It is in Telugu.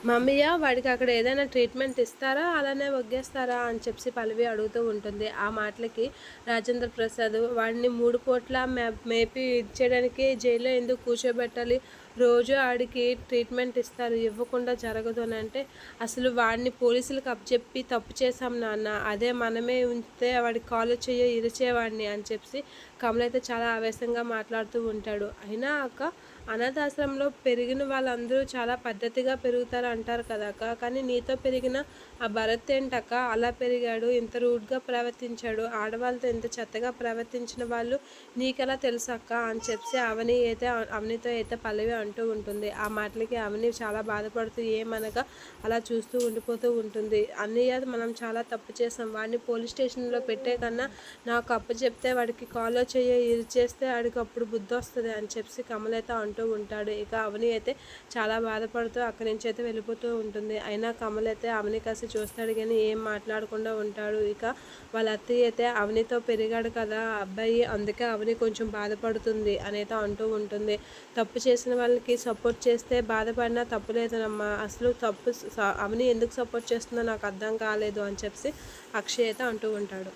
మమ్మీయా వాడికి అక్కడ ఏదైనా ట్రీట్మెంట్ ఇస్తారా? అలానే వగ్గేస్తారా? అని చెప్పి పల్లవి అడుగుతూ ఉంటుంది. ఆ మాటలకి రాజేంద్ర ప్రసాద్ వాడిని 3 పూట్ల మేపి ఇచ్చేయడానికి జైల్లో ఎందుకు కూర్చోబెట్టాలి? రోజు ఆడికి ట్రీట్మెంట్ ఇస్తారు. ఇవ్వకుండా జరగదు అనంటే, అసలు వాడిని పోలీసులకు అప్పచెప్పి తప్పు చేశాం నాన్న. అదే మనమే ఉంచితే వాడి కాలు చెయ్యో ఇరిచేవాడిని అని చెప్పి కమల్ అయితే చాలా ఆవేశంగా మాట్లాడుతూ ఉంటాడు. అయినా అక్క అనాథాశ్రమంలో పెరిగిన వాళ్ళందరూ చాలా పద్ధతిగా పెరుగుతారు అంటారు కదా అక్క. కానీ నీతో పెరిగిన ఆ భరత్ ఏంటక్క అలా పెరిగాడు, ఇంత రూడ్గా ప్రవర్తించాడు, ఆడవాళ్ళతో ఇంత చెత్తగా ప్రవర్తించిన వాళ్ళు నీకెలా తెలుసు అక్క అని చెప్పి అవనితో అయితే పల్లవి అంటూ ఉంటుంది. ఆ మాటలకి అవని చాలా బాధపడుతూ ఏమనగా అలా చూస్తూ ఉండిపోతూ ఉంటుంది. అన్నయ్య మనం చాలా తప్పు చేసాం, వాడిని పోలీస్ స్టేషన్లో పెట్టే కన్నా నాకు అప్పు చెప్తే వాడికి కాలో చెయ్యో ఇరిచేస్తే వాడికి అప్పుడు బుద్ధి వస్తుంది అని చెప్పి కమల్ అయితే అంటూ ఉంటాడు. ఇక అవని అయితే చాలా బాధపడుతూ అక్కడి నుంచి అయితే వెళ్ళిపోతూ ఉంటుంది. అయినా కమల్ అయితే అవని కాసి చూస్తాడు కానీ ఏం మాట్లాడకుండా ఉంటాడు. ఇక వాళ్ళ అత్తయ్య అయితే అవనితో పెరిగాడు కదా అబ్బాయి, అందుకే అవని కొంచెం బాధపడుతుంది అనేది అంటూ ఉంటుంది. తప్పు చేసిన వాళ్ళకి సపోర్ట్ చేస్తే బాధపడినా తప్పు లేదనమ్మా, అసలు అవని ఎందుకు సపోర్ట్ చేస్తుందో నాకు అర్థం కాలేదు అని చెప్పి అక్షయ్ అయితే అంటూ ఉంటాడు.